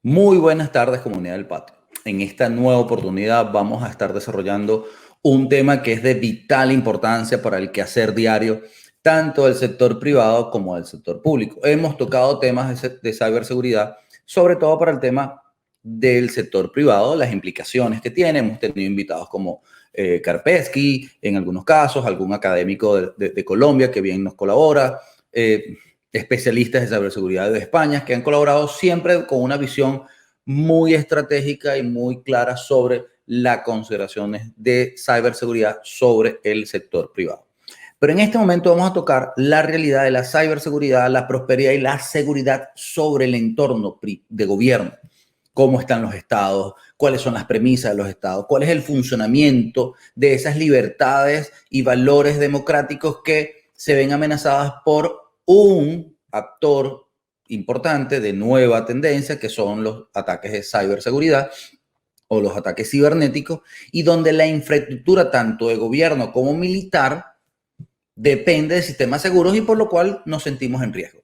Muy buenas tardes, comunidad del patio. En esta nueva oportunidad vamos a estar desarrollando un tema que es de vital importancia para el quehacer diario, tanto del sector privado como del sector público. Hemos tocado temas de ciberseguridad, sobre todo para el tema del sector privado, las implicaciones que tiene. Hemos tenido invitados como Karpesky, en algunos casos, algún académico de Colombia que bien nos colabora, especialistas de ciberseguridad de España que han colaborado siempre con una visión muy estratégica y muy clara sobre las consideraciones de ciberseguridad sobre el sector privado. Pero en este momento vamos a tocar la realidad de la ciberseguridad, la prosperidad y la seguridad sobre el entorno de gobierno. Cómo están los estados, cuáles son las premisas de los estados, cuál es el funcionamiento de esas libertades y valores democráticos que se ven amenazadas por un actor importante de nueva tendencia, que son los ataques de ciberseguridad o los ataques cibernéticos, y donde la infraestructura tanto de gobierno como militar depende de sistemas seguros y por lo cual nos sentimos en riesgo.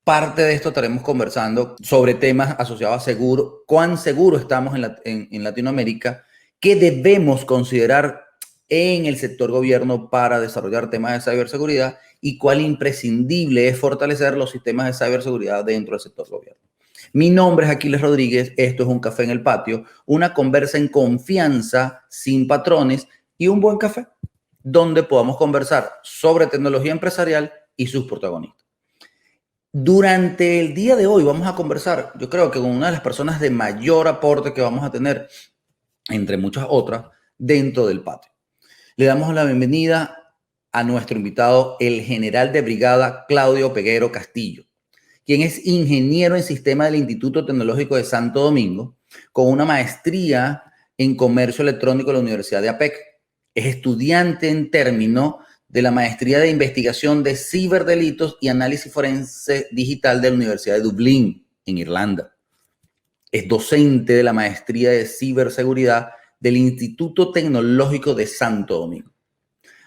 Parte de esto estaremos conversando sobre temas asociados a seguro, cuán seguro estamos en Latinoamérica, qué debemos considerar en el sector gobierno para desarrollar temas de ciberseguridad y cuál imprescindible es fortalecer los sistemas de ciberseguridad dentro del sector gobierno. Mi nombre es Aquiles Rodríguez, esto es Un Café en el Patio, una conversa en confianza, sin patrones y un buen café, donde podamos conversar sobre tecnología empresarial y sus protagonistas. Durante el día de hoy vamos a conversar, yo creo que con una de las personas de mayor aporte que vamos a tener, entre muchas otras, dentro del patio. Le damos la bienvenida a nuestro invitado, el general de brigada Claudio Peguero Castillo, quien es ingeniero en sistema del Instituto Tecnológico de Santo Domingo, con una maestría en comercio electrónico de la Universidad de APEC. Es estudiante en término de la maestría de investigación de ciberdelitos y análisis forense digital de la Universidad de Dublín, en Irlanda. Es docente de la maestría de ciberseguridad del Instituto Tecnológico de Santo Domingo.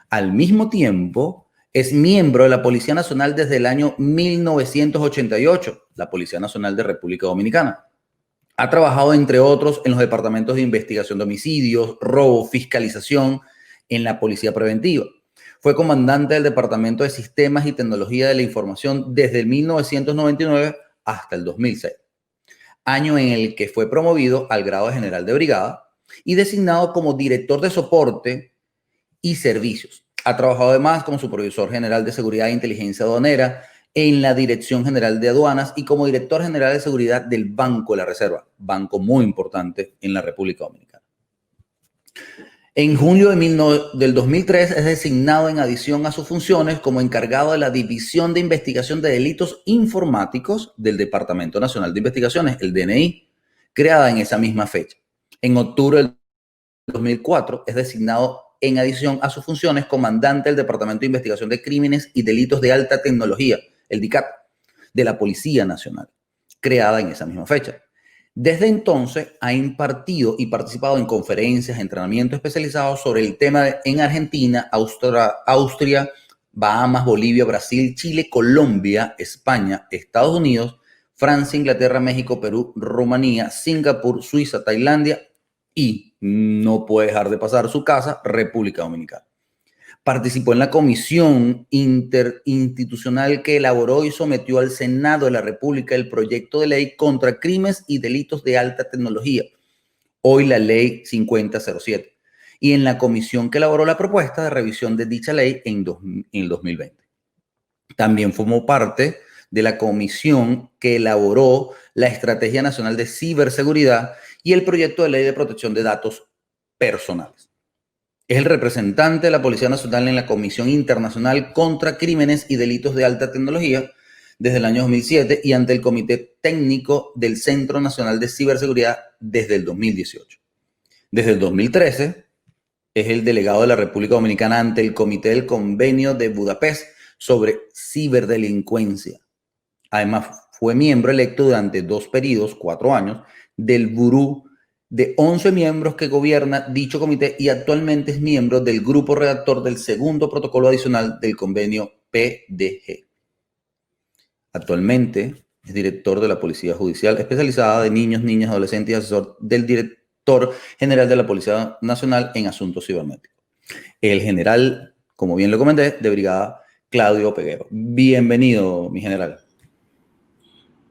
Al mismo tiempo, es miembro de la Policía Nacional desde el año 1988, la Policía Nacional de República Dominicana. Ha trabajado, entre otros, en los departamentos de investigación de homicidios, robo, fiscalización, en la Policía Preventiva. Fue comandante del Departamento de Sistemas y Tecnología de la Información desde el 1999 hasta el 2006, año en el que fue promovido al grado de general de brigada y designado como director de soporte y servicios. Ha trabajado además como supervisor general de seguridad e inteligencia aduanera en la Dirección General de Aduanas y como director general de seguridad del Banco de la Reserva, banco muy importante en la República Dominicana. En junio del 2003 es designado en adición a sus funciones como encargado de la División de Investigación de Delitos Informáticos del Departamento Nacional de Investigaciones, el DNI, creada en esa misma fecha. En octubre del 2004 es designado en adición a sus funciones comandante del Departamento de Investigación de Crímenes y Delitos de Alta Tecnología, el DICAT, de la Policía Nacional, creada en esa misma fecha. Desde entonces ha impartido y participado en conferencias, entrenamientos especializados sobre el tema en Argentina, Austria, Bahamas, Bolivia, Brasil, Chile, Colombia, España, Estados Unidos, Francia, Inglaterra, México, Perú, Rumanía, Singapur, Suiza, Tailandia y, no puede dejar de pasar su casa, República Dominicana. Participó en la comisión interinstitucional que elaboró y sometió al Senado de la República el proyecto de ley contra crímenes y delitos de alta tecnología, hoy la ley 5007, y en la comisión que elaboró la propuesta de revisión de dicha ley en el 2020. También formó parte de la comisión que elaboró la Estrategia Nacional de Ciberseguridad y el proyecto de ley de protección de datos personales. Es el representante de la Policía Nacional en la Comisión Internacional contra Crímenes y Delitos de Alta Tecnología desde el año 2007 y ante el Comité Técnico del Centro Nacional de Ciberseguridad desde el 2018. Desde el 2013 es el delegado de la República Dominicana ante el Comité del Convenio de Budapest sobre ciberdelincuencia. Además, fue miembro electo durante 2 periodos, 4 años, del Burú de 11 miembros que gobierna dicho comité y actualmente es miembro del grupo redactor del segundo protocolo adicional del convenio PDG. Actualmente es director de la Policía Judicial Especializada de Niños, Niñas, Adolescentes y asesor del director general de la Policía Nacional en Asuntos Cibernéticos. El general, como bien lo comenté, de brigada Claudio Peguero. Bienvenido, mi general.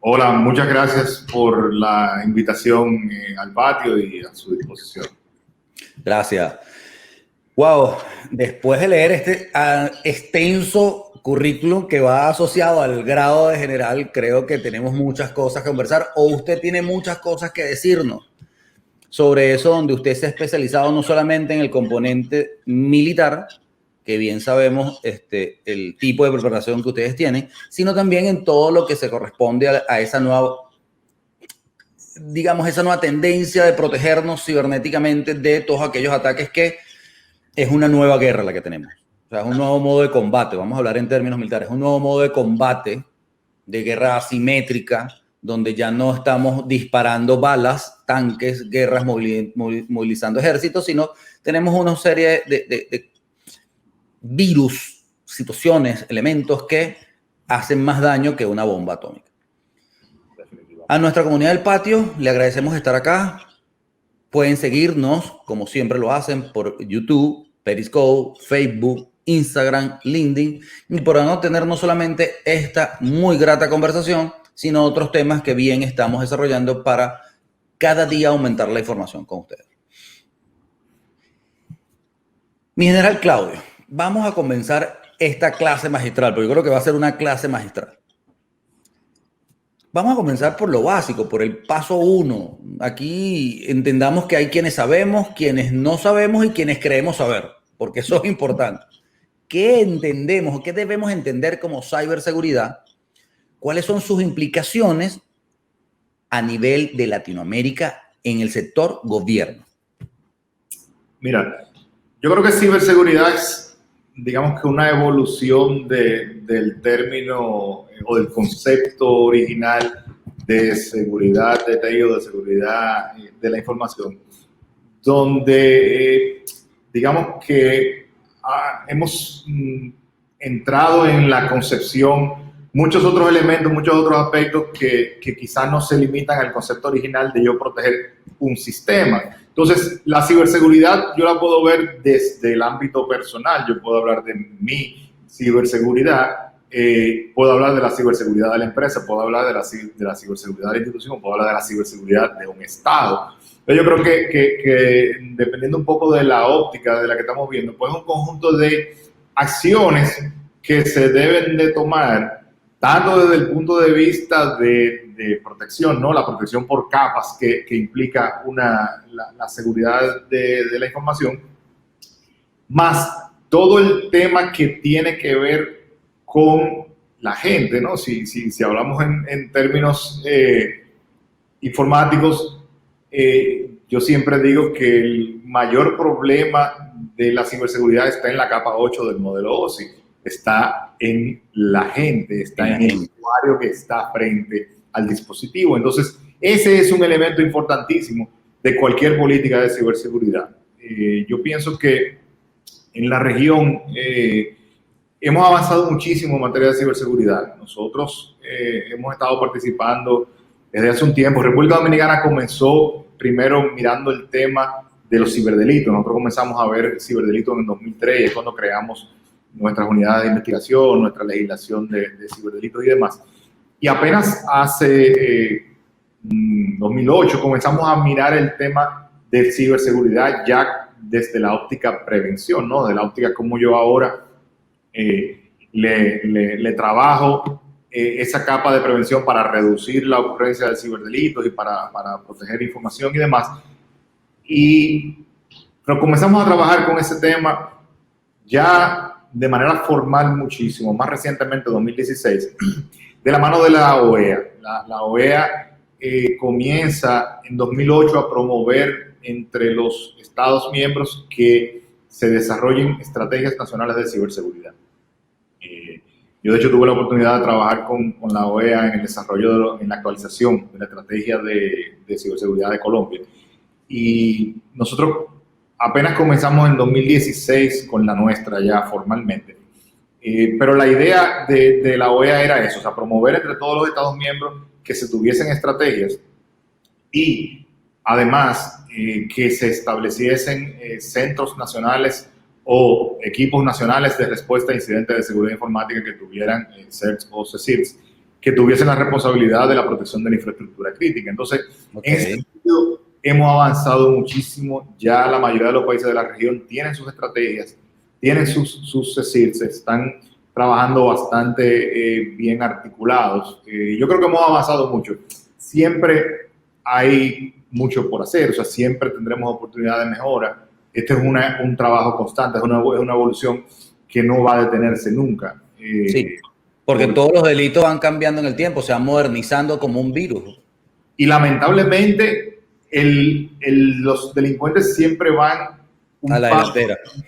Hola, muchas gracias por la invitación al patio y a su disposición. Gracias. Wow, después de leer este extenso currículum que va asociado al grado de general, creo que tenemos muchas cosas que conversar, o usted tiene muchas cosas que decirnos sobre eso, donde usted se ha especializado no solamente en el componente militar, que bien sabemos el tipo de preparación que ustedes tienen, sino también en todo lo que se corresponde a esa nueva, digamos, esa nueva tendencia de protegernos cibernéticamente de todos aquellos ataques que es una nueva guerra la que tenemos. O sea, es un nuevo modo de combate, vamos a hablar en términos militares, es un nuevo modo de combate, de guerra asimétrica, donde ya no estamos disparando balas, tanques, guerras, movilizando ejércitos, sino tenemos una serie de virus, situaciones, elementos que hacen más daño que una bomba atómica. A nuestra comunidad del patio le agradecemos estar acá. Pueden seguirnos, como siempre lo hacen, por YouTube, Periscope, Facebook, Instagram, LinkedIn, y podrán tener no solamente esta muy grata conversación, sino otros temas que bien estamos desarrollando para cada día aumentar la información con ustedes. Mi general Claudio, vamos a comenzar esta clase magistral, porque yo creo que va a ser una clase magistral. Vamos a comenzar por lo básico, por el paso 1. Aquí entendamos que hay quienes sabemos, quienes no sabemos y quienes creemos saber, porque eso es importante. ¿Qué entendemos o qué debemos entender como ciberseguridad? ¿Cuáles son sus implicaciones a nivel de Latinoamérica en el sector gobierno? Mira, yo creo que ciberseguridad es, digamos que una evolución del término o del concepto original de seguridad de TI o de seguridad de la información, donde digamos que hemos entrado en la concepción muchos otros elementos, muchos otros aspectos que quizás no se limitan al concepto original de yo proteger un sistema. Entonces, la ciberseguridad yo la puedo ver desde el ámbito personal. Yo puedo hablar de mi ciberseguridad, puedo hablar de la ciberseguridad de la empresa, puedo hablar de la ciberseguridad de la institución, puedo hablar de la ciberseguridad de un Estado. Yo creo que dependiendo un poco de la óptica de la que estamos viendo, pues es un conjunto de acciones que se deben de tomar tanto desde el punto de vista de protección, ¿no? La protección por capas que implica la seguridad de la información, más todo el tema que tiene que ver con la gente, ¿no? Si hablamos en términos informáticos, yo siempre digo que el mayor problema de la ciberseguridad está en la capa 8 del modelo OSI. Está en la gente, está en el usuario que está frente al dispositivo. Entonces, ese es un elemento importantísimo de cualquier política de ciberseguridad. Yo pienso que en la región hemos avanzado muchísimo en materia de ciberseguridad. Nosotros hemos estado participando desde hace un tiempo. República Dominicana comenzó primero mirando el tema de los ciberdelitos. Nosotros comenzamos a ver ciberdelitos en el 2003, es cuando creamos nuestras unidades de investigación, nuestra legislación de ciberdelitos y demás. Y apenas hace 2008 comenzamos a mirar el tema de ciberseguridad ya desde la óptica prevención, ¿no? De la óptica como yo ahora le trabajo esa capa de prevención para reducir la ocurrencia de ciberdelitos y para proteger información y demás. Pero comenzamos a trabajar con ese tema ya de manera formal muchísimo, más recientemente, 2016, de la mano de la OEA. La OEA comienza en 2008 a promover entre los Estados miembros que se desarrollen estrategias nacionales de ciberseguridad. Yo, de hecho, tuve la oportunidad de trabajar con la OEA en el desarrollo, en la actualización de la estrategia de ciberseguridad de Colombia. Y nosotros apenas comenzamos en 2016 con la nuestra ya formalmente. Pero la idea de la OEA era eso, o sea, promover entre todos los Estados miembros que se tuviesen estrategias y además que se estableciesen centros nacionales o equipos nacionales de respuesta a incidentes de seguridad informática que tuvieran CERTs o CSIRTs, que tuviesen la responsabilidad de la protección de la infraestructura crítica. Entonces, en ese sentido, hemos avanzado muchísimo. Ya la mayoría de los países de la región tienen sus estrategias, tienen sus CSIRTs, están trabajando bastante bien articulados. Yo creo que hemos avanzado mucho. Siempre hay mucho por hacer, o sea, siempre tendremos oportunidad de mejora. Este es un trabajo constante, es una evolución que no va a detenerse nunca. Sí, porque todos los delitos van cambiando en el tiempo, se van modernizando como un virus. Y lamentablemente los delincuentes siempre van un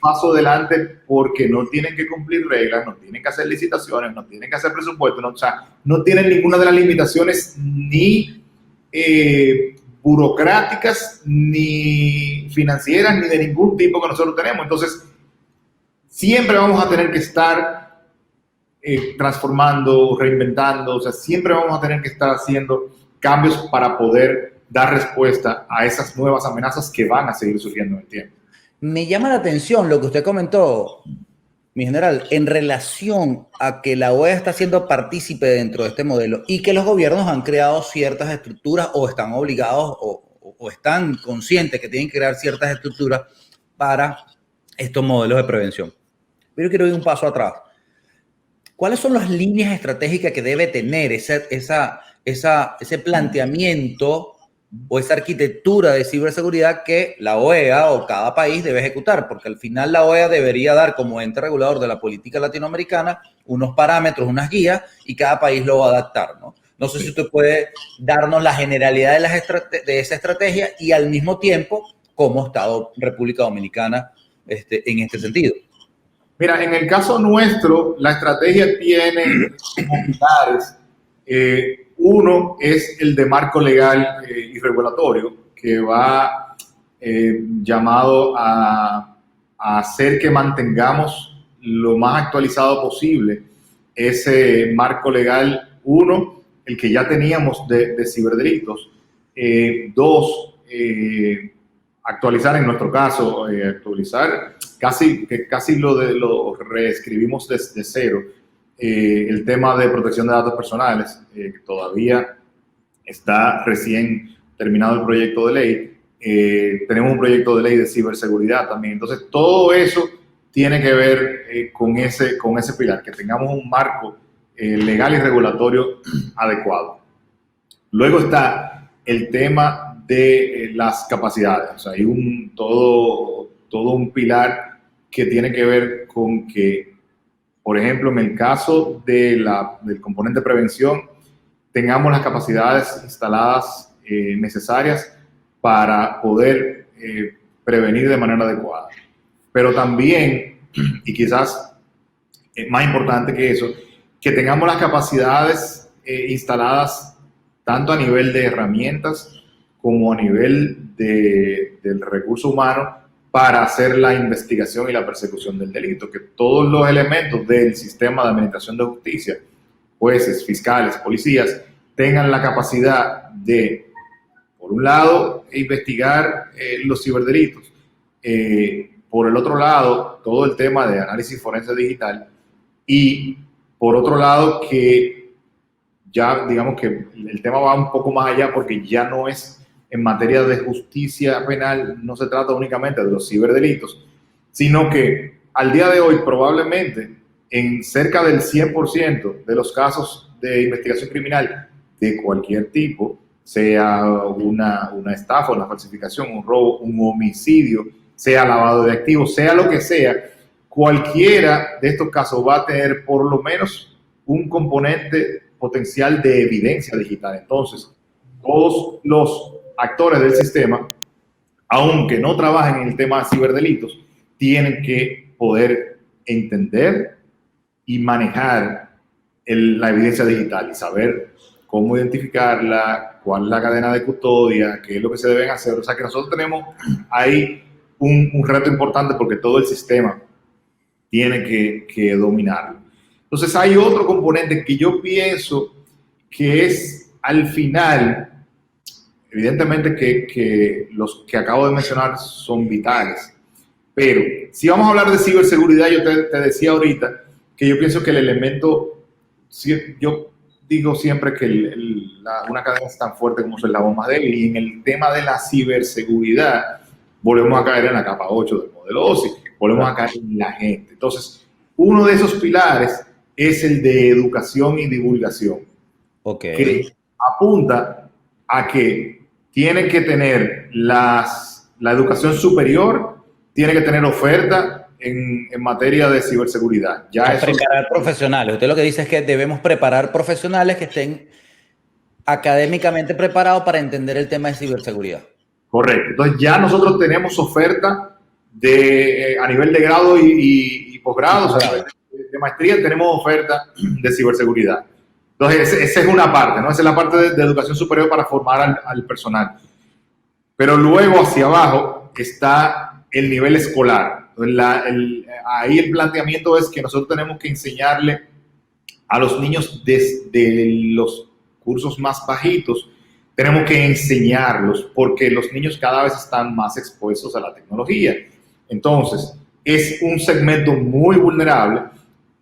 paso adelante porque no tienen que cumplir reglas, no tienen que hacer licitaciones, no tienen que hacer presupuestos, o sea, no tienen ninguna de las limitaciones ni burocráticas, ni financieras, ni de ningún tipo que nosotros tenemos. Entonces, siempre vamos a tener que estar transformando, reinventando, o sea, siempre vamos a tener que estar haciendo cambios para poder dar respuesta a esas nuevas amenazas que van a seguir surgiendo en el tiempo. Me llama la atención lo que usted comentó, mi general, en relación a que la OEA está siendo partícipe dentro de este modelo y que los gobiernos han creado ciertas estructuras o están obligados o están conscientes que tienen que crear ciertas estructuras para estos modelos de prevención. Pero quiero ir un paso atrás. ¿Cuáles son las líneas estratégicas que debe tener ese planteamiento o esa arquitectura de ciberseguridad que la OEA o cada país debe ejecutar? Porque al final la OEA debería dar como ente regulador de la política latinoamericana unos parámetros, unas guías, y cada país lo va a adaptar, ¿no? No sé si usted puede darnos la generalidad de esa estrategia y al mismo tiempo cómo está República Dominicana en este sentido. Mira, en el caso nuestro, la estrategia tiene como pilares. Uno es el de marco legal y regulatorio, que va llamado a hacer que mantengamos lo más actualizado posible ese marco legal. Uno, el que ya teníamos de ciberdelitos. Dos, actualizar en nuestro caso, actualizar casi lo reescribimos desde cero. El tema de protección de datos personales, que todavía está recién terminado el proyecto de ley. Tenemos un proyecto de ley de ciberseguridad también. Entonces, todo eso tiene que ver con ese pilar, que tengamos un marco legal y regulatorio adecuado. Luego está el tema de las capacidades. O sea, hay todo un pilar que tiene que ver con que, por ejemplo, en el caso del componente de prevención, tengamos las capacidades instaladas necesarias para poder prevenir de manera adecuada. Pero también, y quizás más importante que eso, que tengamos las capacidades instaladas tanto a nivel de herramientas como a nivel del recurso humano para hacer la investigación y la persecución del delito, que todos los elementos del sistema de administración de justicia, jueces, fiscales, policías, tengan la capacidad de, por un lado, investigar los ciberdelitos, por el otro lado, todo el tema de análisis forense digital, y por otro lado, que ya digamos que el tema va un poco más allá porque ya no es en materia de justicia penal, no se trata únicamente de los ciberdelitos, sino que al día de hoy probablemente en cerca del 100% de los casos de investigación criminal de cualquier tipo, sea una estafa, una falsificación, un robo, un homicidio, sea lavado de activos, sea lo que sea, cualquiera de estos casos va a tener por lo menos un componente potencial de evidencia digital. Entonces, todos los actores del sistema, aunque no trabajen en el tema de ciberdelitos, tienen que poder entender y manejar la evidencia digital y saber cómo identificarla, cuál es la cadena de custodia, qué es lo que se deben hacer. O sea que nosotros tenemos ahí un reto importante porque todo el sistema tiene que dominarlo. Entonces hay otro componente que yo pienso que es al final, evidentemente que los que acabo de mencionar son vitales, pero si vamos a hablar de ciberseguridad, yo te decía ahorita que yo pienso que el elemento, yo digo siempre que una cadena es tan fuerte como su eslabón más débil, y en el tema de la ciberseguridad volvemos a caer en la capa 8 del modelo OSI, volvemos a caer en la gente. Entonces, uno de esos pilares es el de educación y divulgación, que apunta a que tienen que tener la educación superior, tiene que tener oferta en materia de ciberseguridad. Preparar profesionales. Usted lo que dice es que debemos preparar profesionales que estén académicamente preparados para entender el tema de ciberseguridad. Correcto. Entonces ya nosotros tenemos oferta a nivel de grado y posgrado, o sea, de maestría tenemos oferta de ciberseguridad. Entonces esa es una parte, ¿no? Esa es la parte de educación superior para formar al personal. Pero luego hacia abajo está el nivel escolar. Ahí el planteamiento es que nosotros tenemos que enseñarle a los niños desde los cursos más bajitos, tenemos que enseñarlos porque los niños cada vez están más expuestos a la tecnología. Entonces, es un segmento muy vulnerable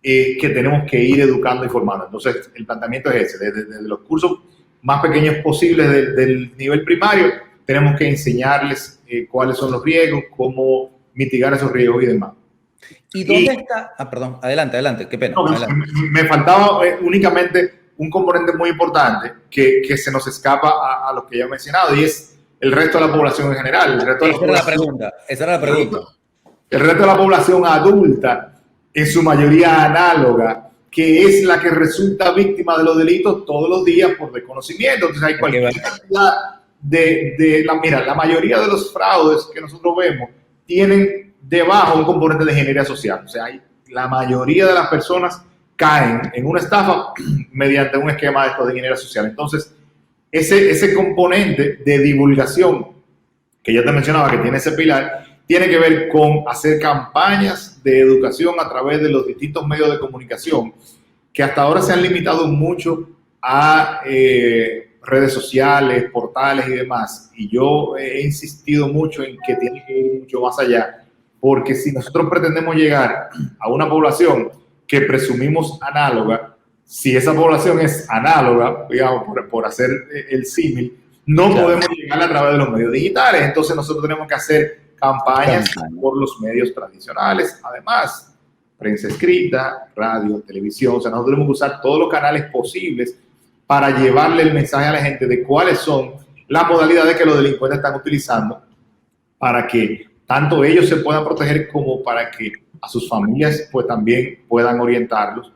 que tenemos que ir educando y formando. Entonces, el planteamiento es ese, desde los cursos más pequeños posibles del nivel primario, tenemos que enseñarles cuáles son los riesgos, cómo mitigar esos riesgos y demás. ¿Y dónde está? Perdón, adelante, qué pena. No, adelante. Me faltaba únicamente un componente muy importante que se nos escapa a lo que ya he mencionado, y es el resto de la población en general. Esa era la pregunta. El resto de la población adulta, en su mayoría análoga, que es la que resulta víctima de los delitos todos los días por desconocimiento. Entonces hay cualquier cantidad mira, la mayoría de los fraudes que nosotros vemos tienen debajo un componente de ingeniería social. O sea, la mayoría de las personas caen en una estafa mediante un esquema de ingeniería social. Entonces, ese componente de divulgación que ya te mencionaba que tiene ese pilar, tiene que ver con hacer campañas de educación a través de los distintos medios de comunicación que hasta ahora se han limitado mucho a redes sociales, portales y demás. Y yo he insistido mucho en que tiene que ir mucho más allá, porque si nosotros pretendemos llegar a una población que presumimos análoga, si esa población es análoga, digamos, por hacer el símil, no podemos llegar a través de los medios digitales. Entonces nosotros tenemos que hacer campañas por los medios tradicionales, además, prensa escrita, radio, televisión. O sea, nosotros tenemos que usar todos los canales posibles para llevarle el mensaje a la gente de cuáles son las modalidades que los delincuentes están utilizando para que tanto ellos se puedan proteger como para que a sus familias pues también puedan orientarlos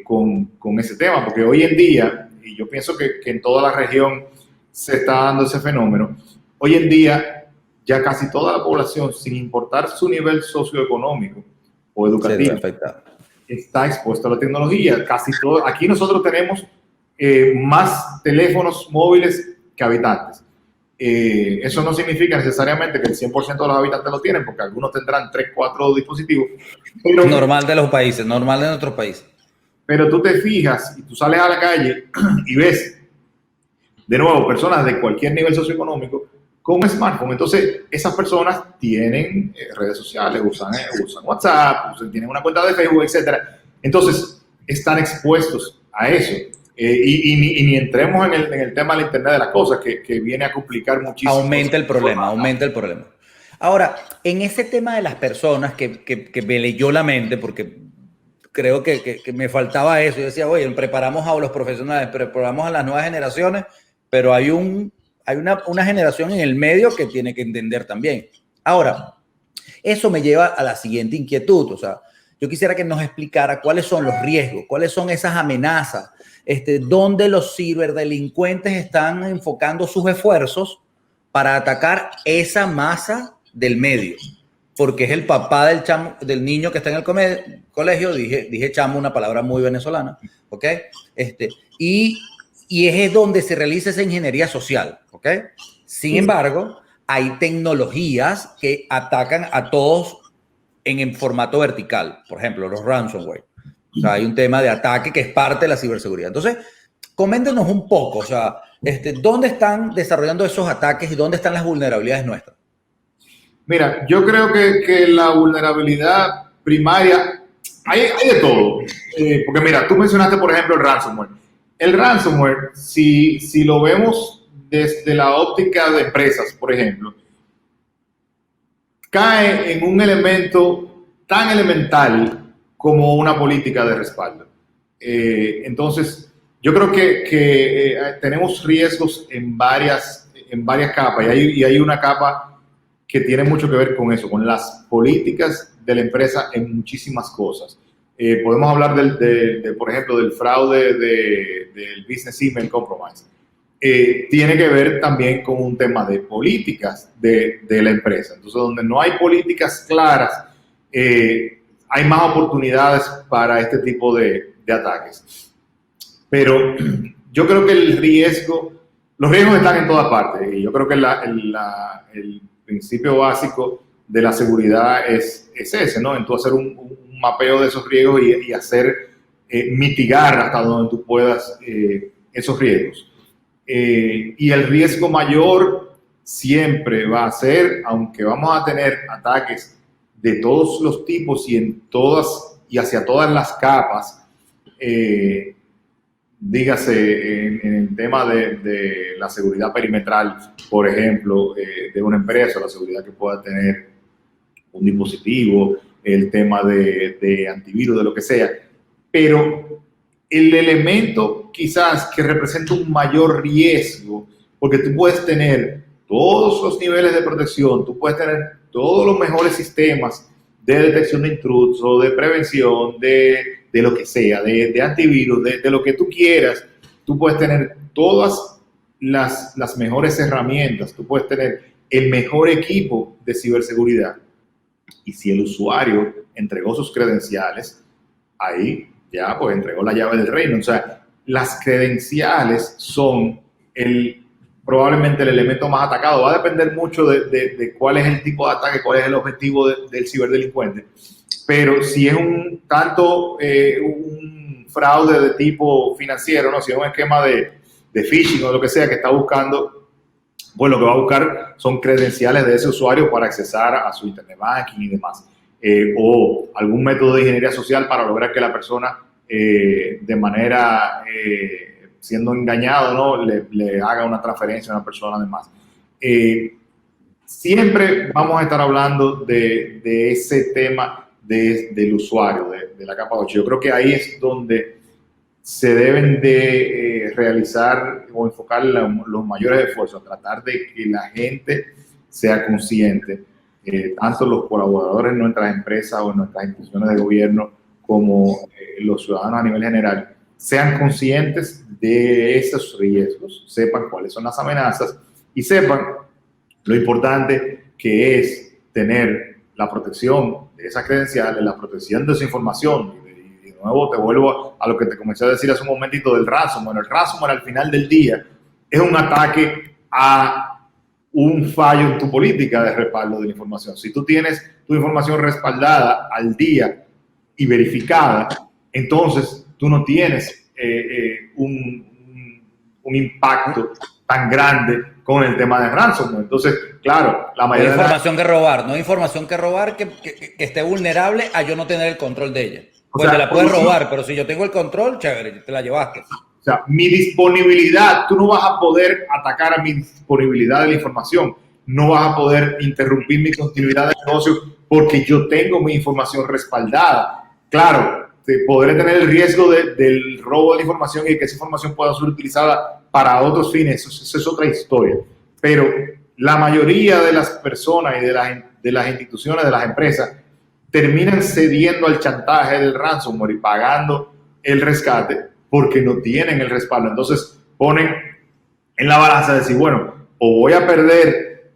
con ese tema. Porque hoy en día, y yo pienso que en toda la región se está dando ese fenómeno, hoy en día ya casi toda la población, sin importar su nivel socioeconómico o educativo, está expuesta a la tecnología. Casi todo. Aquí nosotros tenemos más teléfonos móviles que habitantes. Eso no significa necesariamente que el 100% de los habitantes lo tienen, porque algunos tendrán 3, 4 dispositivos. Pero, normal de los países, normal de nuestros países. Pero tú te fijas y tú sales a la calle y ves, de nuevo, personas de cualquier nivel socioeconómico con un smartphone. Entonces, esas personas tienen redes sociales, usan WhatsApp, tienen una cuenta de Facebook, etc. Entonces, están expuestos a eso. Y ni entremos en el tema del Internet de las cosas, que viene a complicar muchísimo. Aumenta el problema. Ahora, en ese tema de las personas que me leyó la mente, porque creo que me faltaba eso. Yo decía, oye, preparamos a los profesionales, preparamos a las nuevas generaciones, pero hay una generación en el medio que tiene que entender también. Ahora, eso me lleva a la siguiente inquietud. O sea, yo quisiera que nos explicara cuáles son los riesgos, cuáles son esas amenazas, dónde los ciberdelincuentes están enfocando sus esfuerzos para atacar esa masa del medio. Porque es el papá del niño que está en el colegio, dije chamo, una palabra muy venezolana, ¿ok? Y es donde se realiza esa ingeniería social, ¿ok? Sin embargo, hay tecnologías que atacan a todos en formato vertical, por ejemplo, los ransomware. O sea, hay un tema de ataque que es parte de la ciberseguridad. Entonces, coméntenos un poco, o sea, ¿dónde están desarrollando esos ataques y dónde están las vulnerabilidades nuestras? Mira, yo creo que la vulnerabilidad primaria, hay de todo. Porque mira, tú mencionaste, por ejemplo, el ransomware. El ransomware, si lo vemos desde la óptica de empresas, por ejemplo, cae en un elemento tan elemental como una política de respaldo. Entonces, yo creo que tenemos riesgos en varias capas y hay una capa que tiene mucho que ver con eso, con las políticas de la empresa en muchísimas cosas. Podemos hablar, por ejemplo, del fraude del Business Email Compromise. Tiene que ver también con un tema de políticas de la empresa. Entonces, donde no hay políticas claras, hay más oportunidades para este tipo de ataques. Pero yo creo que los riesgos están en todas partes. Y yo creo que el principio básico de la seguridad es ese, ¿no? En tú hacer un mapeo de esos riesgos y hacer mitigar hasta donde tú puedas esos riesgos. Y el riesgo mayor siempre va a ser, aunque vamos a tener ataques de todos los tipos y hacia todas las capas, dígase en el tema de la seguridad perimetral, por ejemplo, de una empresa, la seguridad que pueda tener un dispositivo, el tema de antivirus, de lo que sea, pero el elemento quizás que representa un mayor riesgo, porque tú puedes tener todos los niveles de protección, tú puedes tener todos los mejores sistemas de detección de intrusos, de prevención, de lo que sea, de antivirus, de lo que tú quieras, tú puedes tener todas las mejores herramientas, tú puedes tener el mejor equipo de ciberseguridad. Y si el usuario entregó sus credenciales, ahí ya pues entregó la llave del reino. O sea, las credenciales son probablemente el elemento más atacado. Va a depender mucho de cuál es el tipo de ataque, cuál es el objetivo del ciberdelincuente. Pero si es un fraude de tipo financiero, ¿no? Si es un esquema de phishing o lo que sea que está buscando, pues lo que va a buscar son credenciales de ese usuario para accesar a su internet banking y demás. O algún método de ingeniería social para lograr que la persona de manera siendo engañado, ¿no? le haga una transferencia a una persona además. Siempre vamos a estar hablando de ese tema del usuario, de la capa 8. Yo creo que ahí es donde se deben de realizar o enfocar los mayores esfuerzos, a tratar de que la gente sea consciente, tanto los colaboradores en nuestras empresas o en nuestras instituciones de gobierno como los ciudadanos a nivel general, sean conscientes de esos riesgos, sepan cuáles son las amenazas y sepan lo importante que es tener la protección de esas credenciales, la protección de esa información. Y de nuevo te vuelvo a lo que te comencé a decir hace un momentito del ransomware. El ransomware al final del día es un ataque a un fallo en tu política de respaldo de la información. Si tú tienes tu información respaldada al día y verificada, entonces tú no tienes un impacto tan grande con el tema de ransomware. Entonces, claro, la mayoría de información que robar, no hay información que robar que esté vulnerable a yo no tener el control de ella. Pues te la puedes robar, pero si yo tengo el control, chévere, te la llevaste. O sea, mi disponibilidad, tú no vas a poder atacar a mi disponibilidad de la información, no vas a poder interrumpir mi continuidad de negocio porque yo tengo mi información respaldada. Claro, podré tener el riesgo del robo de la información y que esa información pueda ser utilizada para otros fines, eso es otra historia. Pero la mayoría de las personas y de las instituciones, de las empresas, terminan cediendo al chantaje del ransomware y pagando el rescate porque no tienen el respaldo. Entonces ponen en la balanza de decir, bueno, o voy a perder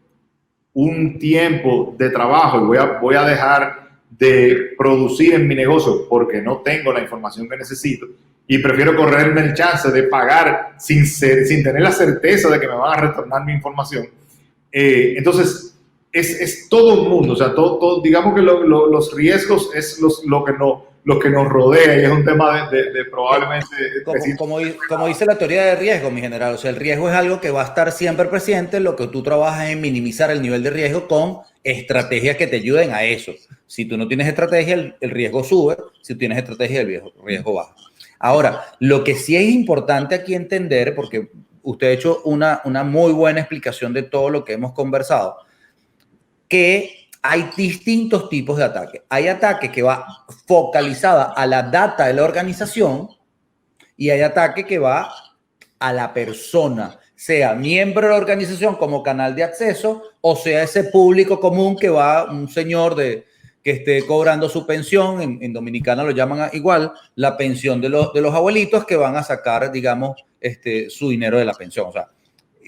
un tiempo de trabajo y voy a dejar de producir en mi negocio porque no tengo la información que necesito y prefiero correrme el chance de pagar sin tener la certeza de que me van a retornar mi información. Entonces, es todo un mundo, o sea, todo digamos que los riesgos es lo lo que nos rodea y es un tema de probablemente... Como dice la teoría de riesgo, mi general, o sea, el riesgo es algo que va a estar siempre presente, lo que tú trabajas es en minimizar el nivel de riesgo con estrategias que te ayuden a eso. Si tú no tienes estrategia, el riesgo sube, si tú tienes estrategia, el riesgo baja. Ahora, lo que sí es importante aquí entender, porque usted ha hecho una muy buena explicación de todo lo que hemos conversado, que hay distintos tipos de ataques. Hay ataques que va focalizada a la data de la organización y hay ataque que va a la persona, sea miembro de la organización como canal de acceso o sea ese público común que va un señor que esté cobrando su pensión, en Dominicana lo llaman igual, la pensión de los abuelitos que van a sacar, digamos, su dinero de la pensión. O sea,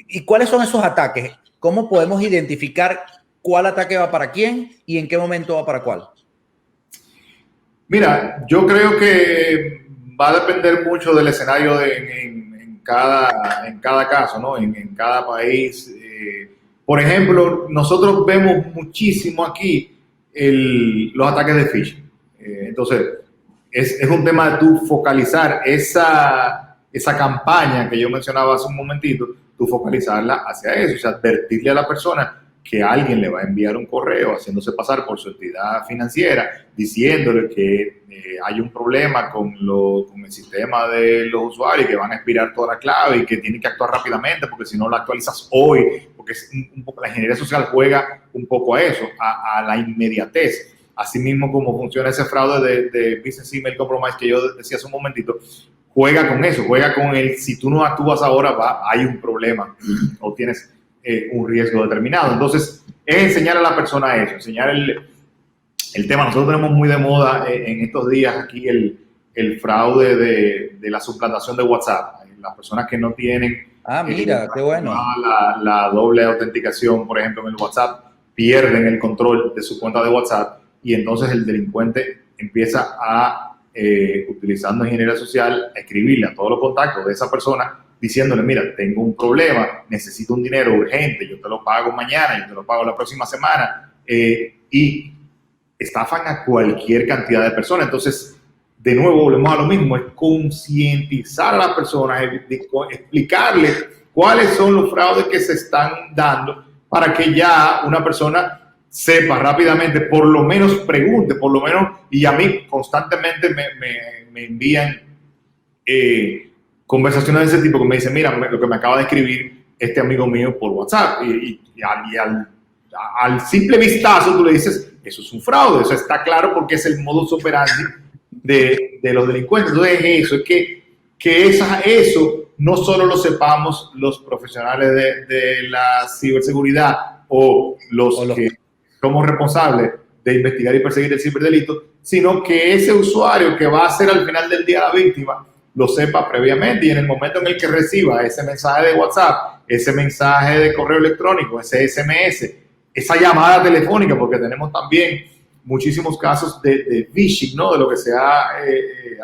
¿y cuáles son esos ataques? ¿Cómo podemos identificar cuál ataque va para quién y en qué momento va para cuál? Mira, yo creo que va a depender mucho del escenario en cada caso, ¿no? En cada país. Por ejemplo, nosotros vemos muchísimo aquí los ataques de phishing. Entonces, es un tema de tú focalizar esa campaña que yo mencionaba hace un momentito, tú focalizarla hacia eso, o sea, advertirle a la persona que alguien le va a enviar un correo haciéndose pasar por su entidad financiera, diciéndole que hay un problema con el sistema de los usuarios, que van a expirar toda la clave y que tienen que actuar rápidamente porque si no la actualizas hoy, porque un poco la ingeniería social juega un poco a eso, a la inmediatez. Así mismo como funciona ese fraude de Business Email Compromise que yo decía hace un momentito, juega con eso, juega con el si tú no actúas ahora hay un problema o tienes un riesgo determinado. Entonces, es enseñar a la persona eso, enseñar el tema. Nosotros tenemos muy de moda en estos días aquí el fraude de la suplantación de WhatsApp. Las personas que no tienen mira, qué bueno. la doble autenticación, por ejemplo, en el WhatsApp, pierden el control de su cuenta de WhatsApp y entonces el delincuente empieza a, utilizando ingeniería social, a escribirle a todos los contactos de esa persona diciéndole, mira, tengo un problema, necesito un dinero urgente, yo te lo pago mañana, yo te lo pago la próxima semana, y estafan a cualquier cantidad de personas. Entonces, de nuevo, volvemos a lo mismo, es concientizar a las personas, explicarles cuáles son los fraudes que se están dando para que ya una persona sepa rápidamente, por lo menos pregunte, por lo menos, y a mí constantemente me envían conversaciones de ese tipo que me dicen, mira, lo que me acaba de escribir este amigo mío por WhatsApp, y al simple vistazo tú le dices, eso es un fraude, eso está claro porque es el modus operandi de los delincuentes. Entonces es eso no solo lo sepamos los profesionales de la ciberseguridad o los que somos responsables de investigar y perseguir el ciberdelito, sino que ese usuario que va a ser al final del día la víctima lo sepa previamente y en el momento en el que reciba ese mensaje de WhatsApp, ese mensaje de correo electrónico, ese SMS, esa llamada telefónica, porque tenemos también muchísimos casos de phishing, ¿no? De lo que se ha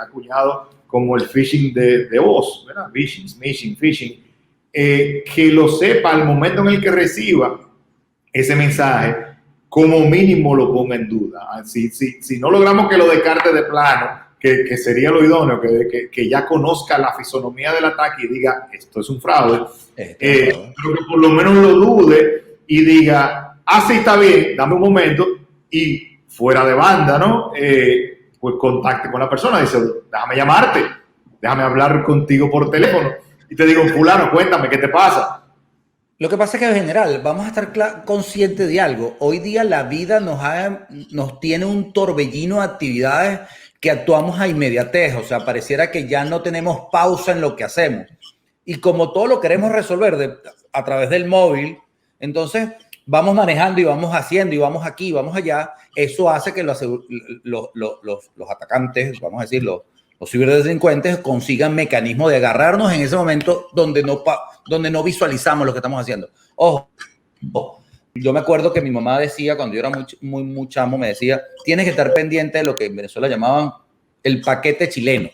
acuñado como el phishing de voz, ¿verdad? Phishing, que lo sepa al momento en el que reciba ese mensaje, como mínimo lo ponga en duda. Si no logramos que lo descarte de plano, que sería lo idóneo, que ya conozca la fisonomía del ataque y diga, esto es un fraude, pero que por lo menos lo dude y diga, sí, está bien, dame un momento, y fuera de banda, ¿no? Pues contacte con la persona, dice, déjame llamarte, déjame hablar contigo por teléfono, y te digo, fulano, cuéntame, ¿qué te pasa? Lo que pasa es que en general vamos a estar conscientes de algo. Hoy día la vida nos tiene un torbellino de actividades que actuamos a inmediatez, o sea, pareciera que ya no tenemos pausa en lo que hacemos. Y como todo lo queremos resolver a través del móvil, entonces vamos manejando y vamos haciendo y vamos aquí y vamos allá. Eso hace que los atacantes, vamos a decir, los ciberdelincuentes consigan mecanismos de agarrarnos en ese momento donde no visualizamos lo que estamos haciendo. Ojo, yo me acuerdo que mi mamá decía, cuando yo era muy chamo, me decía, tienes que estar pendiente de lo que en Venezuela llamaban el paquete chileno.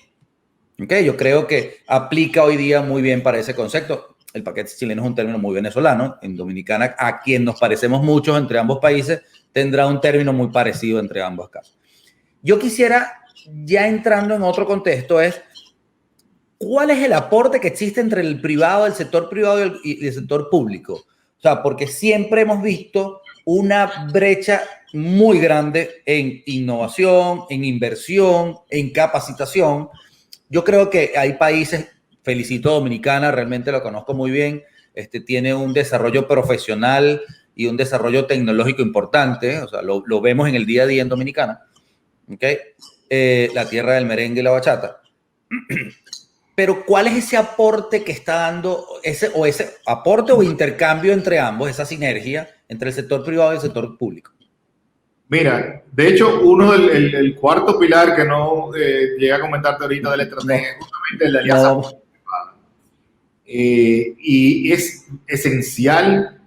¿Okay? Yo creo que aplica hoy día muy bien para ese concepto. El paquete chileno es un término muy venezolano. En Dominicana, a quien nos parecemos muchos entre ambos países, tendrá un término muy parecido entre ambos casos. Yo quisiera ya entrando en otro contexto, es ¿cuál es el aporte que existe entre el privado, el sector privado y el sector público? O sea, porque siempre hemos visto una brecha muy grande en innovación, en inversión, en capacitación. Yo creo que hay países, felicito a Dominicana, realmente lo conozco muy bien, tiene un desarrollo profesional y un desarrollo tecnológico importante, o sea, lo vemos en el día a día en Dominicana, ¿ok? La tierra del merengue y la bachata. Pero ¿cuál es ese aporte que está dando, ese aporte o intercambio entre ambos, esa sinergia entre el sector privado y el sector público? Mira, de hecho, el cuarto pilar que no llegué a comentarte ahorita de la estrategia es justamente el de alianza público-privada. Y es esencial,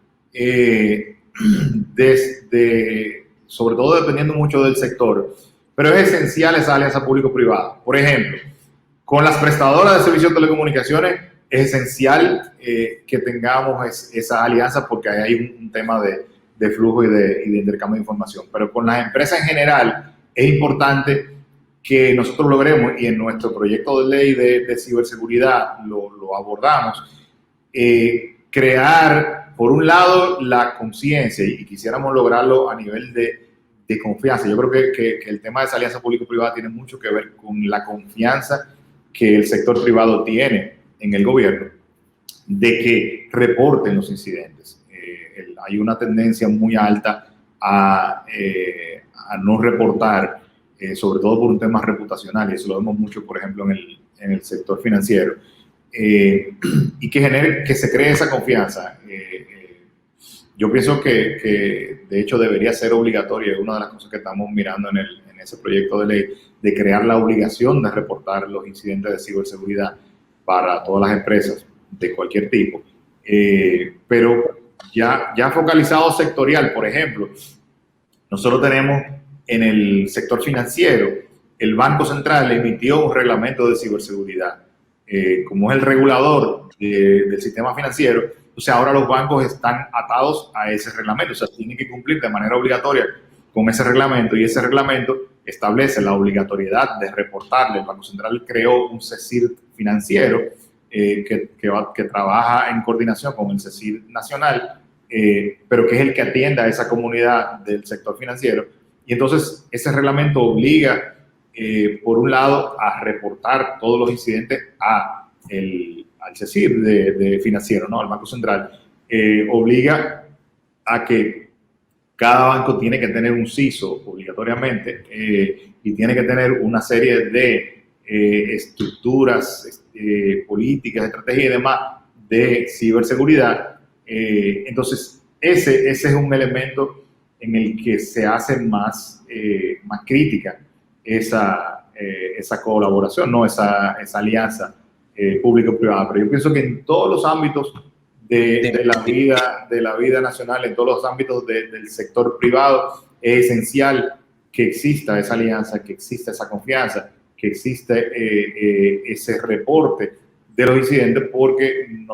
sobre todo dependiendo mucho del sector, pero es esencial esa alianza público-privada. Por ejemplo, con las prestadoras de servicios de telecomunicaciones es esencial que tengamos esa alianza porque ahí hay un tema de flujo y de intercambio de información. Pero con las empresas en general es importante que nosotros logremos, y en nuestro proyecto de ley de ciberseguridad lo abordamos, crear, por un lado, la conciencia, y quisiéramos lograrlo a nivel de confianza. Yo creo que el tema de esa alianza público-privada tiene mucho que ver con la confianza que el sector privado tiene en el gobierno de que reporten los incidentes. Hay una tendencia muy alta a no reportar, sobre todo por un tema reputacional, y eso lo vemos mucho, por ejemplo, en el sector financiero, y que se cree esa confianza. Yo pienso que de hecho debería ser obligatorio, es una de las cosas que estamos mirando en ese proyecto de ley, de crear la obligación de reportar los incidentes de ciberseguridad para todas las empresas de cualquier tipo. Pero ya focalizado sectorial, por ejemplo, nosotros tenemos en el sector financiero, el Banco Central emitió un reglamento de ciberseguridad. Como es el regulador del sistema financiero, o sea, ahora los bancos están atados a ese reglamento, o sea, tienen que cumplir de manera obligatoria con ese reglamento, y ese reglamento establece la obligatoriedad de reportarle. El Banco Central creó un CECIR financiero que trabaja en coordinación con el CECIR nacional, pero que es el que atiende a esa comunidad del sector financiero. Y entonces ese reglamento obliga, por un lado, a reportar todos los incidentes al CECIR de financiero, ¿no? Al Banco Central. Obliga a que cada banco tiene que tener un CISO obligatoriamente, y tiene que tener una serie de estructuras, políticas, estrategias y demás de ciberseguridad. Entonces, ese es un elemento en el que se hace más crítica esa colaboración, ¿no? esa alianza público-privada. Pero yo pienso que en todos los ámbitos de la vida nacional, en todos los ámbitos del sector privado, es esencial que exista esa alianza, que exista esa confianza, que existe ese reporte de los incidentes, porque el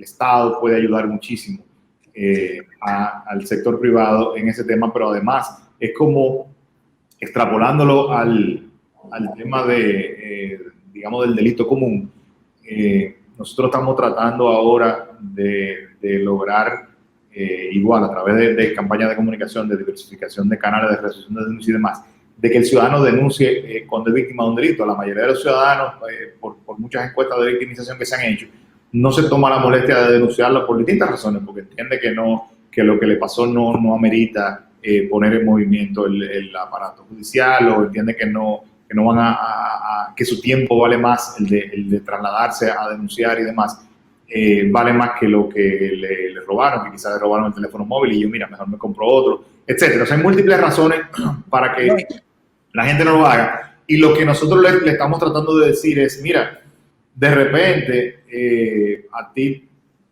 Estado puede ayudar muchísimo al sector privado en ese tema, pero además es como extrapolándolo al tema digamos, del delito común. Nosotros estamos tratando ahora de lograr, igual a través de campañas de comunicación, de diversificación de canales de resolución de denuncia y demás, de que el ciudadano denuncie cuando es víctima de un delito. La mayoría de los ciudadanos, por muchas encuestas de victimización que se han hecho, no se toma la molestia de denunciarlo por distintas razones, porque entiende que lo que le pasó no amerita poner en movimiento el aparato judicial, o entiende que no van que su tiempo vale más el de trasladarse a denunciar y demás, vale más que lo que le robaron, que quizás le robaron el teléfono móvil y yo, mira, mejor me compro otro, etcétera. O sea, hay múltiples razones para que la gente no lo haga, y lo que nosotros le estamos tratando de decir es, mira, de repente a ti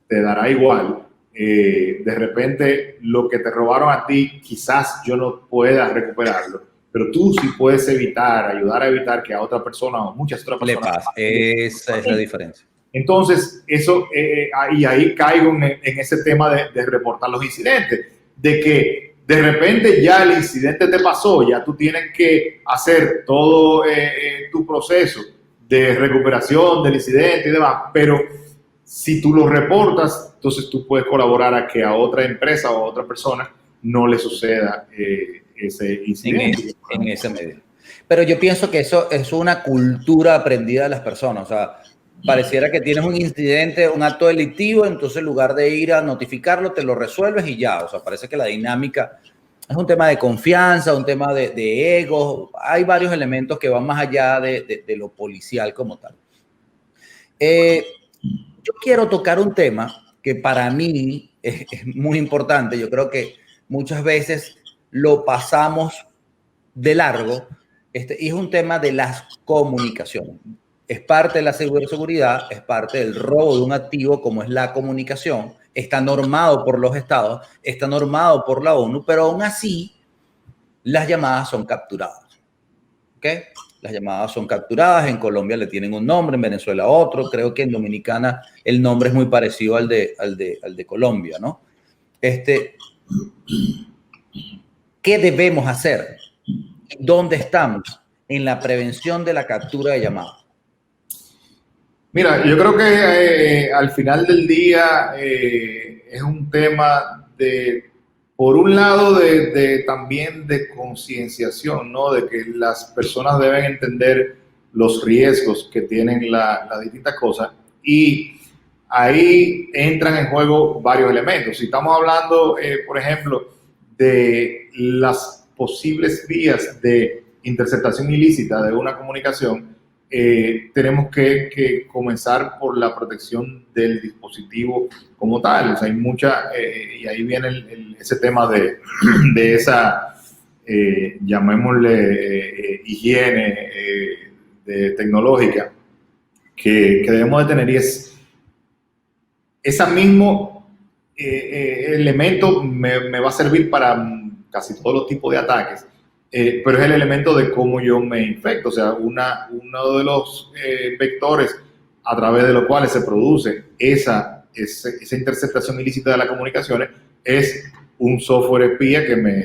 te dará igual, de repente lo que te robaron a ti quizás yo no pueda recuperarlo, pero tú sí puedes ayudar a evitar que a otra persona o muchas otras personas le pase. Esa es la diferencia. Entonces, y ahí caigo en ese tema de reportar los incidentes, de que de repente ya el incidente te pasó, ya tú tienes que hacer todo tu proceso de recuperación del incidente y demás, pero si tú lo reportas, entonces tú puedes colaborar a que a otra empresa o a otra persona no le suceda ese incidente. En ese medio. Pero yo pienso que eso es una cultura aprendida de las personas. O sea, pareciera que tienes un incidente, un acto delictivo, entonces en lugar de ir a notificarlo, te lo resuelves y ya. O sea, parece que la dinámica es un tema de confianza, un tema de ego. Hay varios elementos que van más allá de lo policial como tal. Yo quiero tocar un tema que para mí es muy importante. Yo creo que muchas veces lo pasamos de largo, y es un tema de las comunicaciones. Es parte de la ciberseguridad, es parte del robo de un activo como es la comunicación. Está normado por los estados, está normado por la ONU, pero aún así las llamadas son capturadas. ¿Ok? Las llamadas son capturadas, en Colombia le tienen un nombre, en Venezuela otro, creo que en Dominicana el nombre es muy parecido al de Colombia, ¿no? ¿Qué debemos hacer? ¿Dónde estamos en la prevención de la captura de llamadas? Mira, yo creo que al final del día es un tema de, por un lado, también de concienciación, ¿no? De que las personas deben entender los riesgos que tienen las distintas cosas, y ahí entran en juego varios elementos. Si estamos hablando, por ejemplo, de las posibles vías de interceptación ilícita de una comunicación, tenemos que comenzar por la protección del dispositivo como tal. O sea, hay mucha, y ahí viene ese tema de esa, llamémosle, higiene tecnológica que debemos de tener, y es ese mismo elemento me va a servir para casi todos los tipos de ataques. Pero es el elemento de cómo yo me infecto. O sea, uno de los vectores a través de los cuales se produce esa interceptación ilícita de las comunicaciones es un software espía que me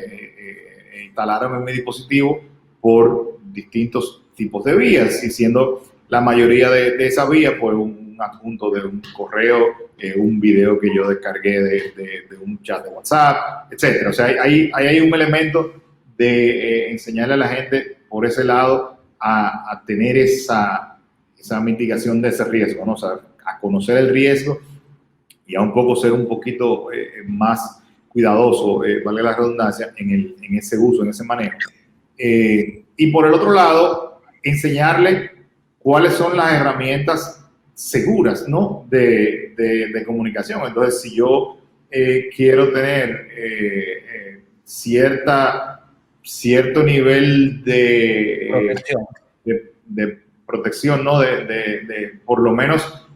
instalaron en mi dispositivo por distintos tipos de vías, y siendo la mayoría de esas vías pues un adjunto de un correo, un video que yo descargué de un chat de WhatsApp, etc. O sea, ahí hay un elemento de enseñarle a la gente por ese lado a tener esa mitigación de ese riesgo, ¿no? O sea, a conocer el riesgo y a un poco ser un poquito más cuidadoso, vale la redundancia, en ese uso, en ese manejo. Y por el otro lado, enseñarle cuáles son las herramientas seguras, ¿no? de comunicación. Entonces, si yo quiero tener cierto nivel de protección, ¿no? Por lo menos,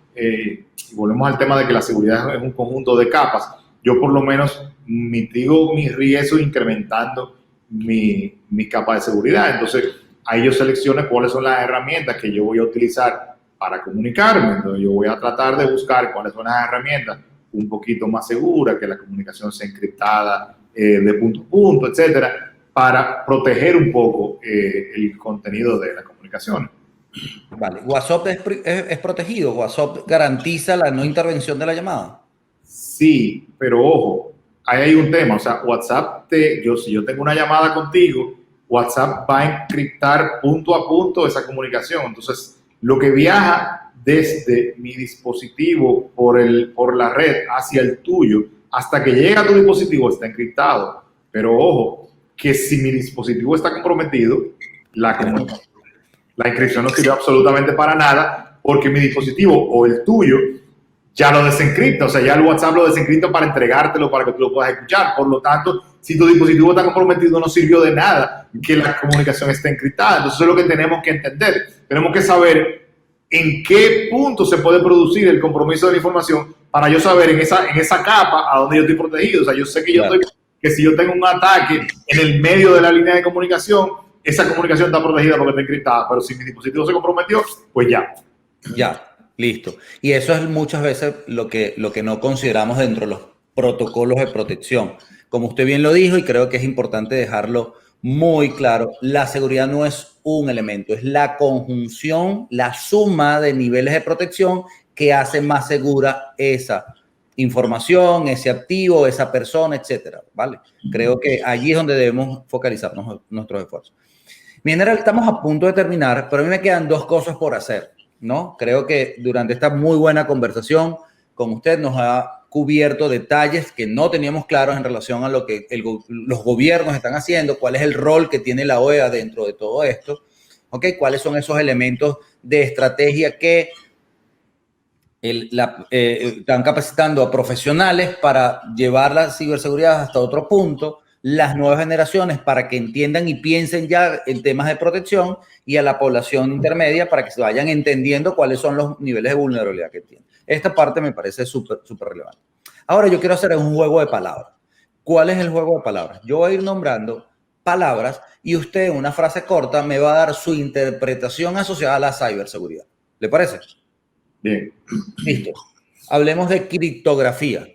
volvemos al tema de que la seguridad es un conjunto de capas. Yo por lo menos mitigo mis riesgos incrementando mi capa de seguridad. Entonces, ahí yo selecciono cuáles son las herramientas que yo voy a utilizar para comunicarme. Entonces, yo voy a tratar de buscar cuáles son las herramientas un poquito más seguras, que la comunicación sea encriptada de punto a punto, etcétera, para proteger un poco el contenido de la comunicación. Vale. ¿WhatsApp es protegido? ¿WhatsApp garantiza la no intervención de la llamada? Sí, pero ojo, ahí hay un tema. O sea, WhatsApp, si yo tengo una llamada contigo, WhatsApp va a encriptar punto a punto esa comunicación. Entonces, lo que viaja desde mi dispositivo por la red hacia el tuyo, hasta que llega a tu dispositivo, está encriptado. Pero ojo, que si mi dispositivo está comprometido, la inscripción no sirve absolutamente para nada, porque mi dispositivo o el tuyo ya lo desencripta. O sea, ya el WhatsApp lo desencripta para entregártelo, para que tú lo puedas escuchar. Por lo tanto, si tu dispositivo está comprometido, no sirvió de nada que la comunicación esté encriptada. Entonces, eso es lo que tenemos que entender. Tenemos que saber en qué punto se puede producir el compromiso de la información, para yo saber en esa capa a dónde yo estoy protegido. O sea, yo sé que que si yo tengo un ataque en el medio de la línea de comunicación, esa comunicación está protegida porque está encriptada. Pero si mi dispositivo se comprometió, pues ya. Ya, listo. Y eso es muchas veces lo que no consideramos dentro de los protocolos de protección. Como usted bien lo dijo, y creo que es importante dejarlo muy claro, la seguridad no es un elemento, es la conjunción, la suma de niveles de protección que hace más segura esa información, ese activo, esa persona, etcétera, ¿vale? Creo que allí es donde debemos focalizarnos nuestros esfuerzos. Mi general, estamos a punto de terminar, pero a mí me quedan dos cosas por hacer, ¿no? Creo que durante esta muy buena conversación con usted nos ha cubierto detalles que no teníamos claros en relación a lo que los gobiernos están haciendo, cuál es el rol que tiene la OEA dentro de todo esto, ¿ok? ¿Cuáles son esos elementos de estrategia que están capacitando a profesionales para llevar la ciberseguridad hasta otro punto, las nuevas generaciones para que entiendan y piensen ya en temas de protección y a la población intermedia para que se vayan entendiendo cuáles son los niveles de vulnerabilidad que tienen? Esta parte me parece súper relevante. Ahora yo quiero hacer un juego de palabras. ¿Cuál es el juego de palabras? Yo voy a ir nombrando palabras y usted en una frase corta me va a dar su interpretación asociada a la ciberseguridad. ¿Le parece? Bien. Listo. Hablemos de criptografía.